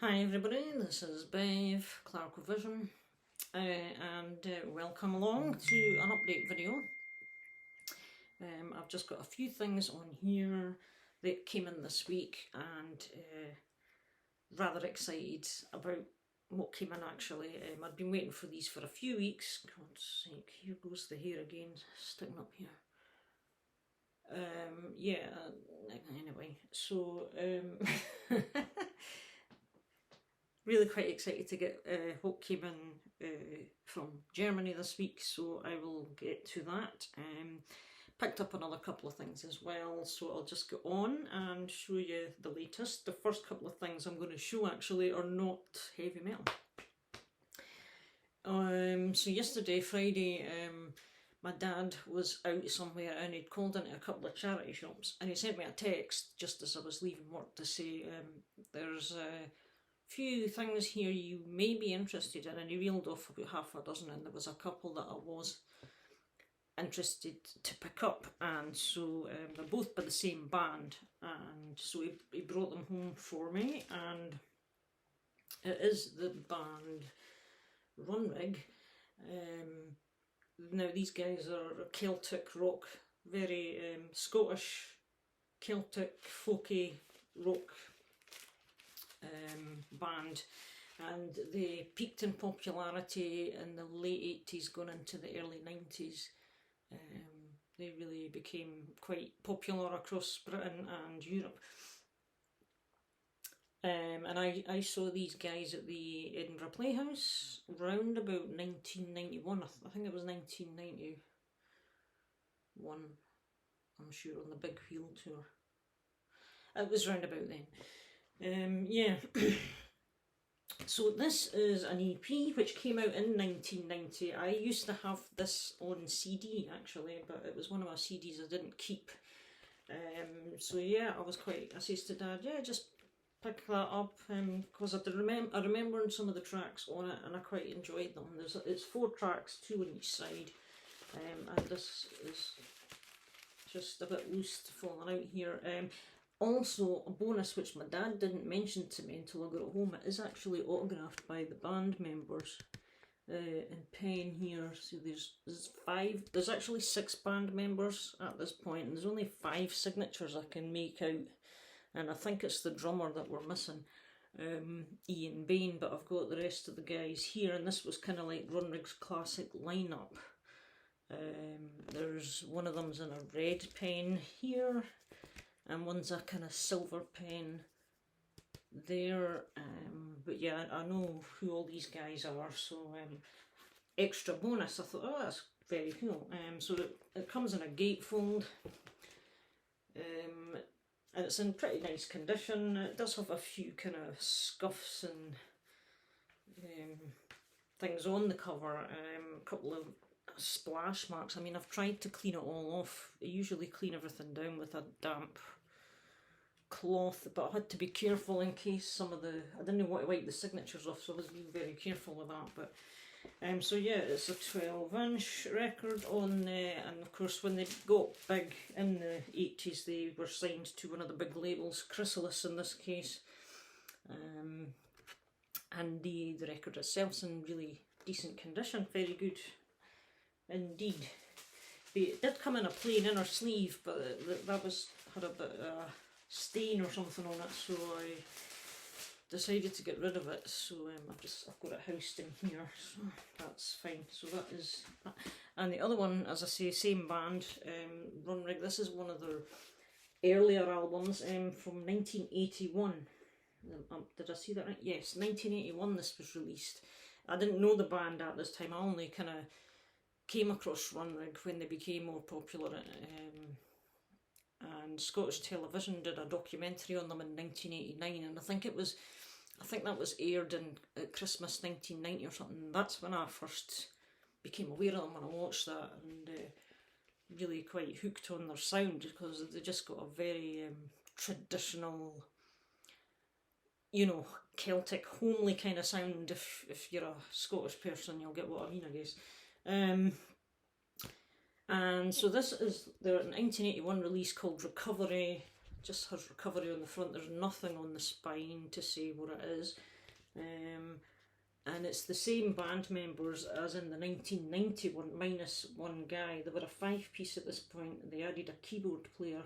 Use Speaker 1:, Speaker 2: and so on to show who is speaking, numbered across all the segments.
Speaker 1: Hi everybody, this is Bev, Clark Vision, and welcome along to an update video. I've just got a few things on here that came in this week, and rather excited about what came in actually. I'd been waiting for these for a few weeks. God's sake, here goes the hair again, sticking up here. Anyway, so really quite excited to get what came in from Germany this week, so I will get to that. Picked up another couple of things as well, so I'll just go on and show you the latest. The first couple of things I'm going to show actually are not heavy metal. So yesterday, Friday, my dad was out somewhere and he'd called into a couple of charity shops, and he sent me a text just as I was leaving work to say there's few things here you may be interested in, and he reeled off about half a dozen, and there was a couple that I was interested to pick up, and so they're both by the same band, and so he brought them home for me, and it is the band Runrig. Now these guys are Celtic rock, very Scottish Celtic folky rock band, and they peaked in popularity in the late 80s going into the early 90s. They really became quite popular across Britain and Europe, and I saw these guys at the Edinburgh Playhouse round about 1991. I think it was 1991, I'm sure, on the Big Wheel tour. It was round about then. So this is an EP which came out in 1990. I used to have this on CD actually, but it was one of my CDs I didn't keep. So yeah, I says to Dad, yeah, just pick that up, because I remember some of the tracks on it, and I quite enjoyed them. It's 4 tracks, 2 on each side, and this is just a bit loose falling out here. Also, a bonus which my dad didn't mention to me until I got home, it is actually autographed by the band members in pen here. So there's actually 6 band members at this point, and there's only 5 signatures I can make out, and I think it's the drummer that we're missing, Ian Bain, but I've got the rest of the guys here, and this was kind of like Runrig's classic lineup. There's one of them's in a red pen here, and one's a kind of silver pen there, but yeah, I know who all these guys are, so extra bonus. I thought, oh, that's very cool. So it comes in a gatefold, and it's in pretty nice condition. It does have a few kind of scuffs and things on the cover, a couple of splash marks. I mean, I've tried to clean it all off. I usually clean everything down with a damp cloth, but I had to be careful in case I didn't want to wipe the signatures off, so I was being very careful with that. But so yeah, it's a 12-inch record on there, and of course when they got big in the 80s they were signed to one of the big labels, Chrysalis in this case, and the record itself's in really decent condition, very good indeed. It did come in a plain inner sleeve, but that had a bit of a stain or something on it, so I decided to get rid of it. So I've got it housed in here, so that's fine. So that is that. And the other one, as I say, same band, Runrig. This is one of their earlier albums from 1981. Did I see that right? Yes, 1981 this was released. I didn't know the band at this time. I only kind of came across Runrig when they became more popular, and Scottish Television did a documentary on them in 1989, and I think that was aired at Christmas 1990 or something. That's when I first became aware of them, when I watched that, and really quite hooked on their sound, because they just got a very traditional, you know, Celtic, homely kind of sound. If you're a Scottish person, you'll get what I mean, I guess. And so this is their 1981 release called Recovery. just has recovery on the front. There's nothing on the spine to say what it is. And it's the same band members as in the 1991, minus one guy. They were a 5-piece at this point. They added a keyboard player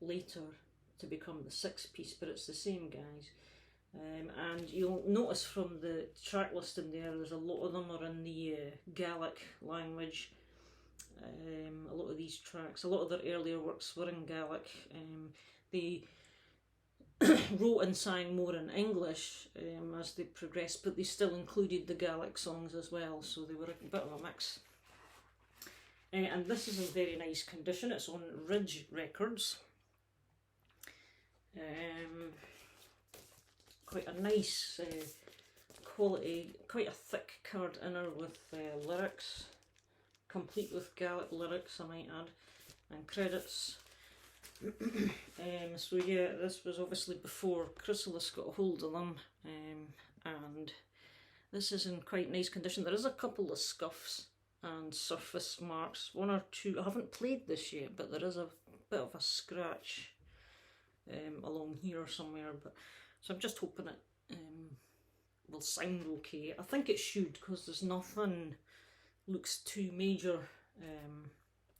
Speaker 1: later to become the 6-piece, but it's the same guys. And you'll notice from the track listing there's a lot of them are in the Gaelic language. A lot of these tracks, a lot of their earlier works were in Gaelic. They wrote and sang more in English as they progressed, but they still included the Gaelic songs as well, so they were a bit of a mix. And this is in very nice condition. It's on Ridge Records. Quite a nice quality, quite a thick card inner with lyrics, complete with Gaelic lyrics, I might add, and credits. So yeah, this was obviously before Chrysalis got a hold of them, and this is in quite nice condition. There is a couple of scuffs and surface marks, one or two. I haven't played this yet, but there is a bit of a scratch along here somewhere, but so I'm just hoping it will sound okay. I think it should, because there's nothing looks too major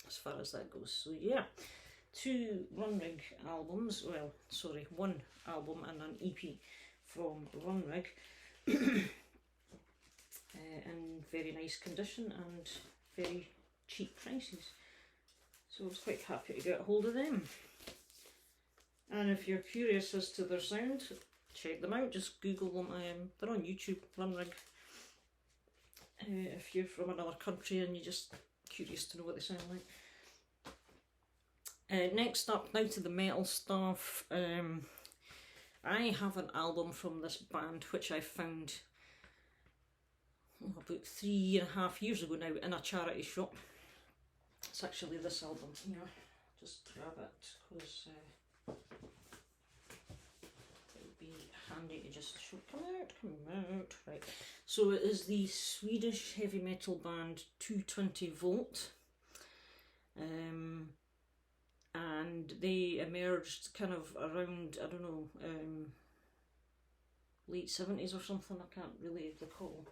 Speaker 1: as far as that goes. So yeah, 2 Runrig albums, well sorry, 1 album and an EP from Runrig in very nice condition and very cheap prices, so I was quite happy to get a hold of them. And if you're curious as to their sound, check them out, just Google them. They're on YouTube, Runrig. If you're from another country and you're just curious to know what they sound like. Next up, now to the metal stuff. I have an album from this band which I found about 3.5 years ago now in a charity shop. It's actually this album here. Just grab it because it would be handy to just show. Come out, right. So it is the Swedish heavy metal band 220 Volt. And they emerged kind of around, I don't know, late 70s or something, I can't really recall.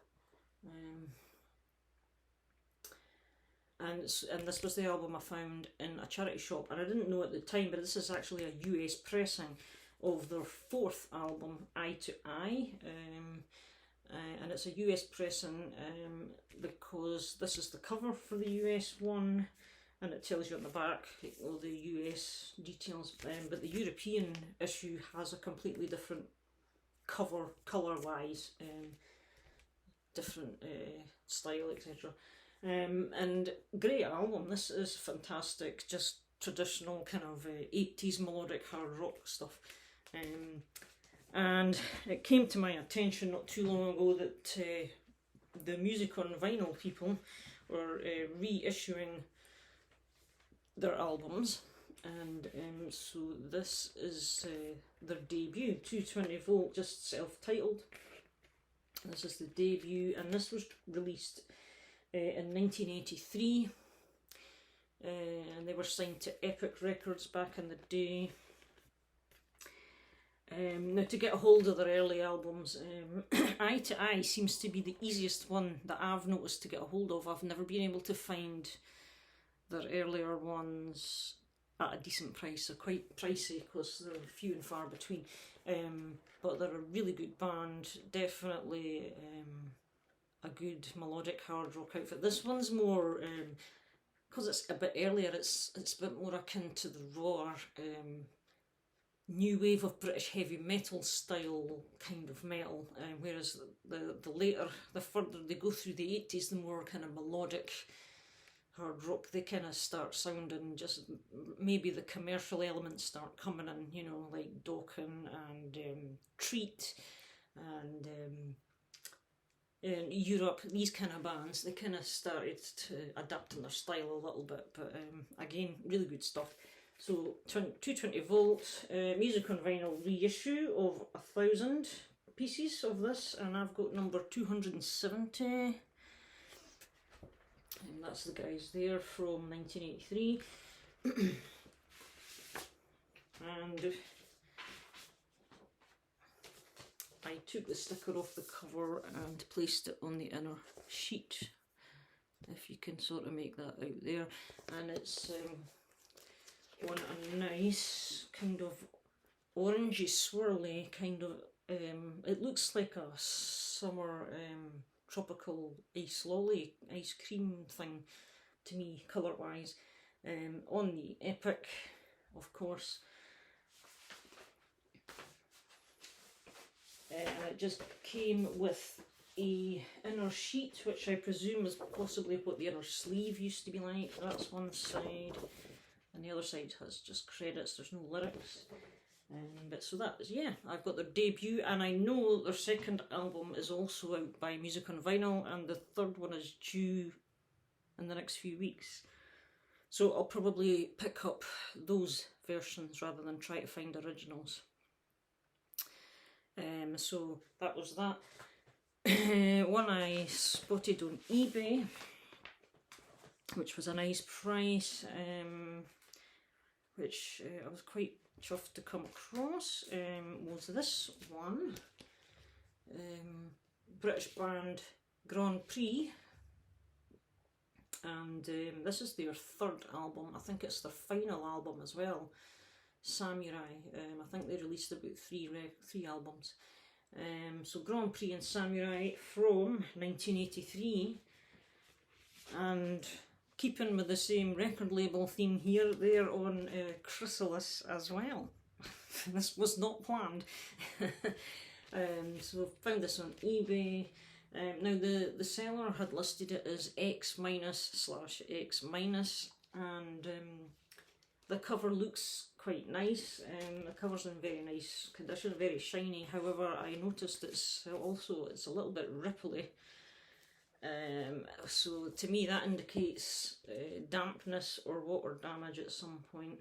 Speaker 1: And this was the album I found in a charity shop, and I didn't know at the time, but this is actually a US pressing of their 4th album, Eye to Eye. And it's a US pressing because this is the cover for the US one, and it tells you on the back all the US details, but the European issue has a completely different cover, colour-wise, different style, etc. And great album. This is fantastic, just traditional kind of 80s melodic hard rock stuff. And it came to my attention not too long ago that the Music on Vinyl people were reissuing their albums, and so this is their debut, 220 Volt, just self-titled. This is the debut, and this was released in 1983, and they were signed to Epic Records back in the day. Now, to get a hold of their early albums, Eye to Eye seems to be the easiest one that I've noticed to get a hold of. I've never been able to find their earlier ones at a decent price. They're quite pricey because they're few and far between, but they're a really good band, definitely a good melodic hard rock outfit. This one's more, because it's a bit earlier, it's a bit more akin to the raw new wave of British heavy metal style kind of metal, whereas the later, the further they go through the 80s, the more kind of melodic hard rock they kind of start sounding. Just maybe the commercial elements start coming in, you know, like Dokken and Treat, and in Europe, these kind of bands, they kind of started to adapt in their style a little bit, but again, really good stuff. So 220 Volt, Music on Vinyl reissue of 1,000 pieces of this, and I've got number 270, and that's the guys there from 1983. And I took the sticker off the cover and placed it on the inner sheet, if you can sort of make that out there. And it's on a nice kind of orangey swirly kind of, it looks like a summer tropical ice lolly, ice cream thing to me, colour wise, on the Epic, of course. And it just came with a inner sheet, which I presume is possibly what the inner sleeve used to be like. That's one side, and the other side has just credits, there's no lyrics. But so that is, yeah, I've got their debut, and I know their second album is also out by Music on Vinyl, and the third one is due in the next few weeks. So I'll probably pick up those versions rather than try to find originals. So that was that. One I spotted on eBay, which was a nice price, which I was quite chuffed to come across, was this one. British band Grand Prix, and this is their third album. I think it's their final album as well, Samurai. I think they released about three albums. So Grand Prix and Samurai from 1983, and keeping with the same record label theme here, they're on Chrysalis as well. This was not planned. So I found this on eBay. Now the seller had listed it as X-/X-, and the cover looks quite nice. The cover's in very nice condition, very shiny. However, I noticed it's a little bit ripply. So to me that indicates dampness or water damage at some point.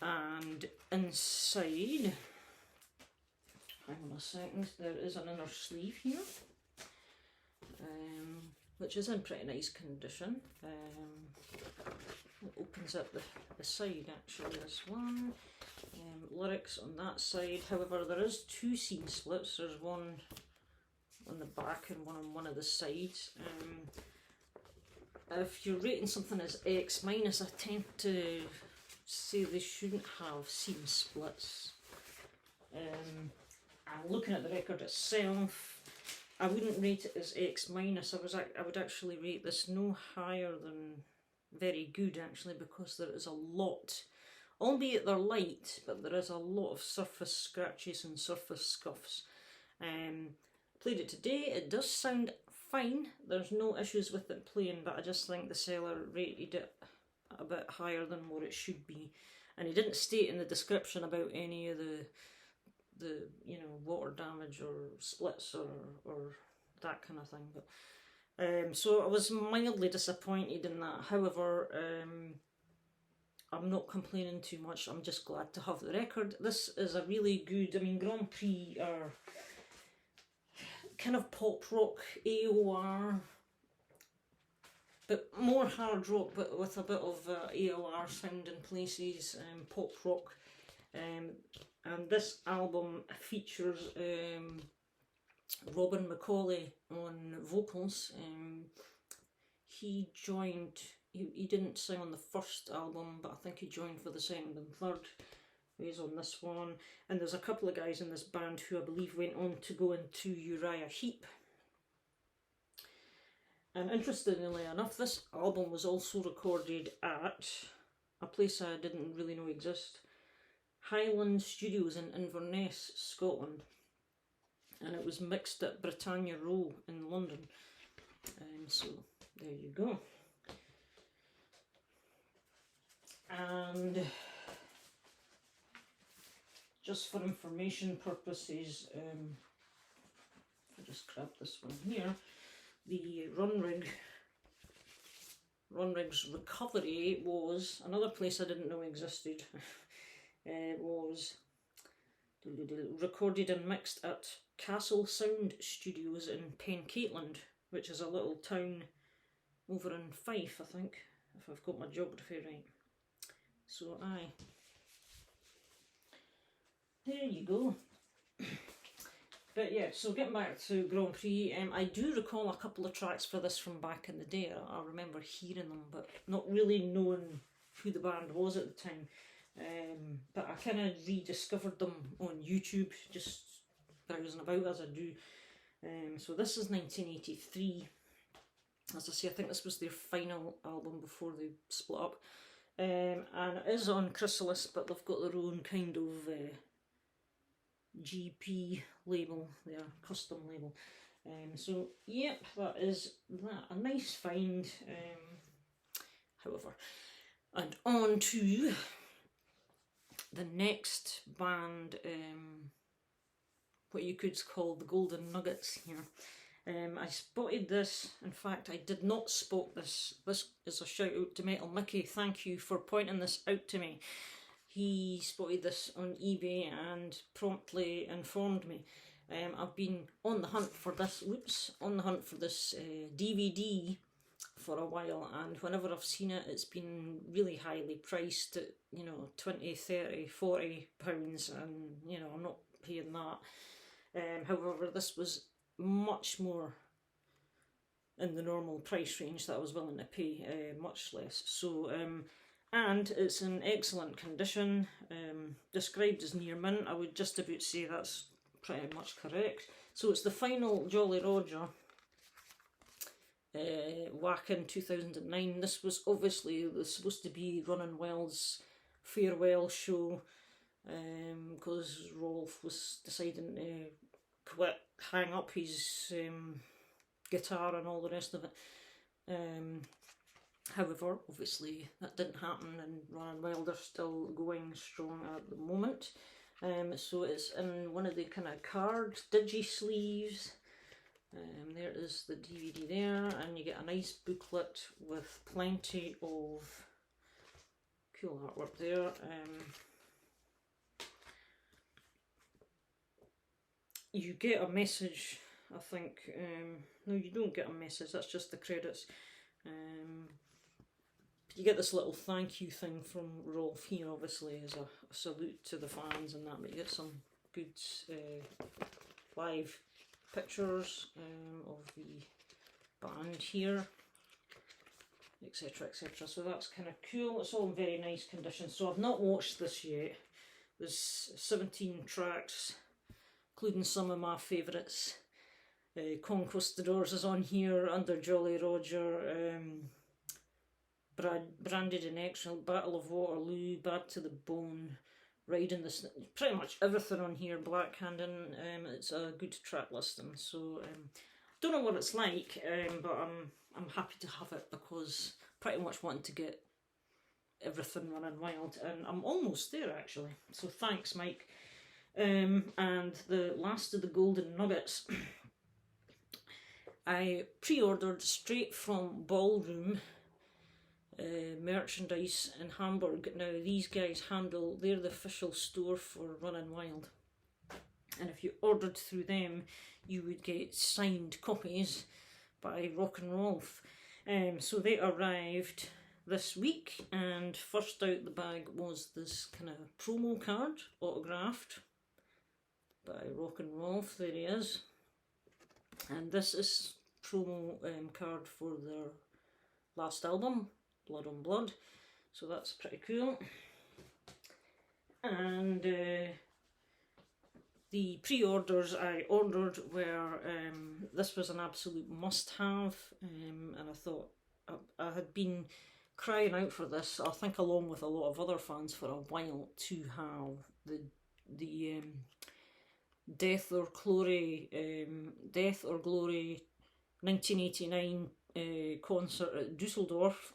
Speaker 1: And inside, hang on a second, there is an inner sleeve here, which is in pretty nice condition. It opens up the side actually, this one. Lyrics on that side. However, there is two seam splits. There's one on the back and one on one of the sides. If you're rating something as X-, I tend to say they shouldn't have seam splits. And looking at the record itself, I wouldn't rate it as X-. I would actually rate this no higher than very good, actually, because there is a lot, albeit they're light, but there is a lot of surface scratches and surface scuffs. Played it today, it does sound fine, there's no issues with it playing, but I just think the seller rated it a bit higher than what it should be. And he didn't state in the description about any of the water damage or splits or that kind of thing. But so I was mildly disappointed in that. However, I'm not complaining too much. I'm just glad to have the record. This is a really good, Grand Prix are kind of pop rock, AOR, but more hard rock, but with a bit of AOR sound in places, pop rock. And this album features Robin McAuley on vocals. He didn't sing on the first album, but I think he joined for the second and third. He's on this one, and there's a couple of guys in this band who I believe went on to go into Uriah Heep. And interestingly enough, this album was also recorded at a place I didn't really know exist, Highland Studios in Inverness, Scotland, and it was mixed at Britannia Row in London. So there you go. And just for information purposes, I'll just grab this one here. The Runrig's Recovery was another place I didn't know existed. Was recorded and mixed at Castle Sound Studios in Pencaitland, which is a little town over in Fife, I think, if I've got my geography right. So aye, there you go. But yeah, so getting back to Grand Prix, I do recall a couple of tracks for this from back in the day. I remember hearing them, but not really knowing who the band was at the time. But I kind of rediscovered them on YouTube, just browsing about as I do. So this is 1983. As I say, I think this was their final album before they split up. And it is on Chrysalis, but they've got their own kind of GP label, their custom label. So yep, that is that. A nice find. However, and on to the next band, what you could call the Golden Nuggets here. I spotted this. In fact, I did not spot this. This is a shout out to Metal Mickey. Thank you for pointing this out to me. He spotted this on eBay and promptly informed me. I've been on the hunt for this. DVD for a while, and whenever I've seen it, it's been really highly priced at 20, 30, 40 pounds, and I'm not paying that. However, this was much more in the normal price range that I was willing to pay, much less. So, and it's in excellent condition, described as near mint. I would just about say that's pretty much correct. So it's the final Jolly Roger, Wacken 2009. This was obviously supposed to be Running Wild's farewell show, because Rolf was deciding to quit, hang up his guitar and all the rest of it. However, obviously that didn't happen, and Running Wild are still going strong at the moment. So it's in one of the kind of card digi sleeves. There is the DVD there, and you get a nice booklet with plenty of cool artwork there. You get a message, I think. No, you don't get a message, that's just the credits. You get this little thank you thing from Rolf here, obviously, as a salute to the fans and that, but you get some good live pictures of the band here, etc, etc. So that's kind of cool. It's all in very nice condition. So I've not watched this yet. There's 17 tracks, including some of my favourites. Conquistadors is on here, Under Jolly Roger, Branded in Excellent, Battle of Waterloo, Bad to the Bone, Riding the pretty much everything on here, Black Handing. It's a good track listing. So don't know what it's like, but I'm happy to have it, because pretty much wanting to get everything Running Wild, and I'm almost there actually. So thanks, Mike. And the last of the Golden Nuggets, I pre-ordered straight from Ballroom merchandise in Hamburg. Now these guys they're the official store for Running Wild, and if you ordered through them you would get signed copies by Rock and Rolf. So they arrived this week, and first out the bag was this kind of promo card, autographed by Rock and Rolf. There he is, and this is promo card for their last album, Blood on Blood. So that's pretty cool. And the pre-orders I ordered were, this was an absolute must-have, and I thought I had been crying out for this, I think along with a lot of other fans for a while, to have the Death or Glory 1989 concert at Dusseldorf,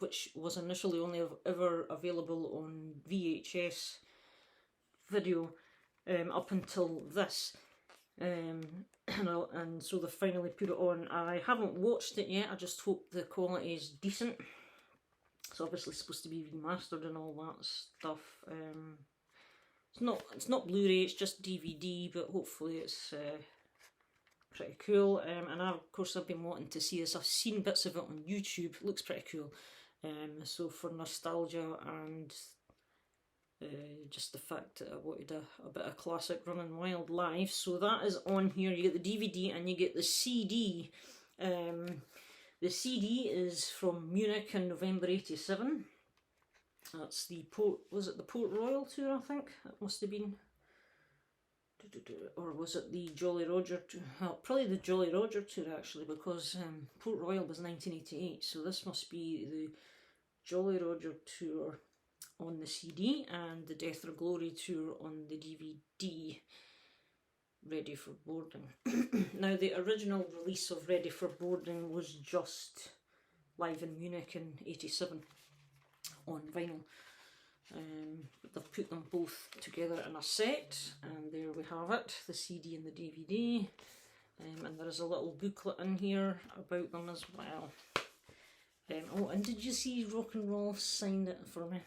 Speaker 1: which was initially only ever available on VHS video up until this, and so they finally put it on. I haven't watched it yet, I just hope the quality is decent. It's obviously supposed to be remastered and all that stuff. It's not Blu-ray, it's just DVD, but hopefully it's pretty cool. And of course I've been wanting to see this. I've seen bits of it on YouTube. It looks pretty cool. So for nostalgia and just the fact that I wanted a bit of classic Running Wild live. So that is on here. You get the DVD and you get the CD. The CD is from Munich in November '87. That's the was it the Port Royal tour, I think? It must have been. Or was it the Jolly Roger tour? Well, probably the Jolly Roger tour actually, because Port Royal was 1988, so this must be the Jolly Roger tour on the CD and the Death or Glory tour on the DVD, Ready for Boarding. Now, the original release of Ready for Boarding was just live in Munich in '87 on vinyl. But they've put them both together in a set, and there we have it, the CD and the DVD. And there is a little booklet in here about them as well. Oh, and did you see Rock and Roll signed it for me?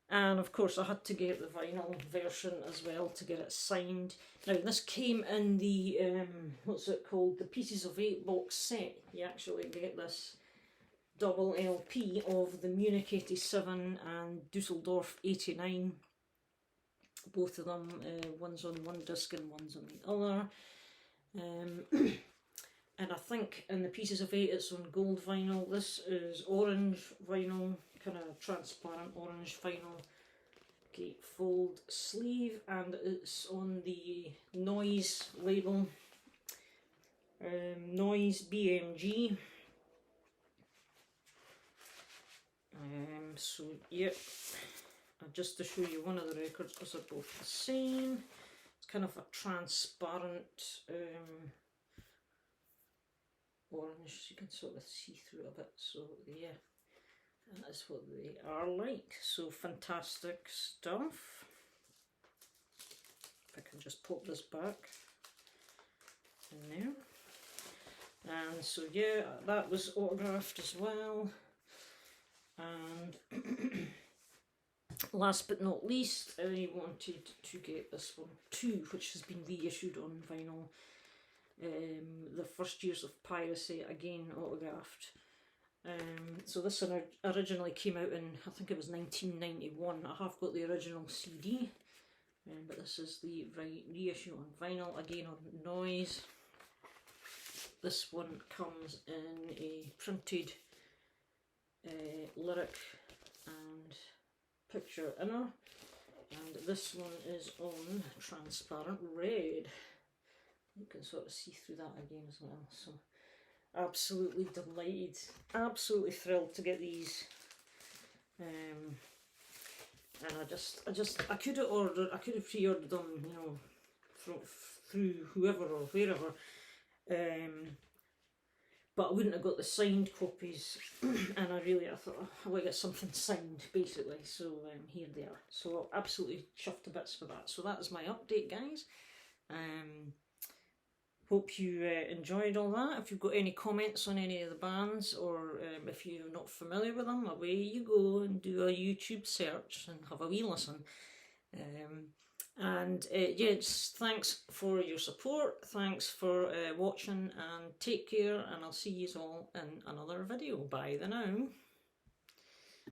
Speaker 1: And of course I had to get the vinyl version as well to get it signed. Now this came in the, what's it called, the Pieces of 8 box set. You actually get this double LP of the Munich '87 and Dusseldorf '89. Both of them, one's on one disc and one's on the other. And I think in the Pieces of 8 it's on gold vinyl. This is orange vinyl, kind of transparent orange vinyl, gatefold sleeve, and it's on the Noise label, Noise BMG. So yep, just to show you one of the records, because they're both the same. It's kind of a transparent orange, you can sort of see through a bit, so yeah, that's what they are like. So fantastic stuff. If I can just pop this back in there. And so yeah, that was autographed as well. And last but not least, I wanted to get this one too, which has been reissued on vinyl. The First Years of Piracy, again autographed. So this one originally came out in, I think it was 1991. I have got the original CD, but this is the reissue on vinyl, again on Noise. This one comes in a printed lyric and picture inner, and this one is on transparent red. You can sort of see through that again as well. So absolutely delighted, absolutely thrilled to get these. And I could have pre-ordered them, you know, through whoever or wherever. But I wouldn't have got the signed copies, and I thought, oh, I want to get something signed, basically. So here they are. So absolutely chuffed to bits for that. So that is my update, guys. Hope you enjoyed all that. If you've got any comments on any of the bands, or if you're not familiar with them, away you go and do a YouTube search and have a wee listen. Yeah, just thanks for your support, thanks for watching, and take care, and I'll see you all in another video. Bye then now.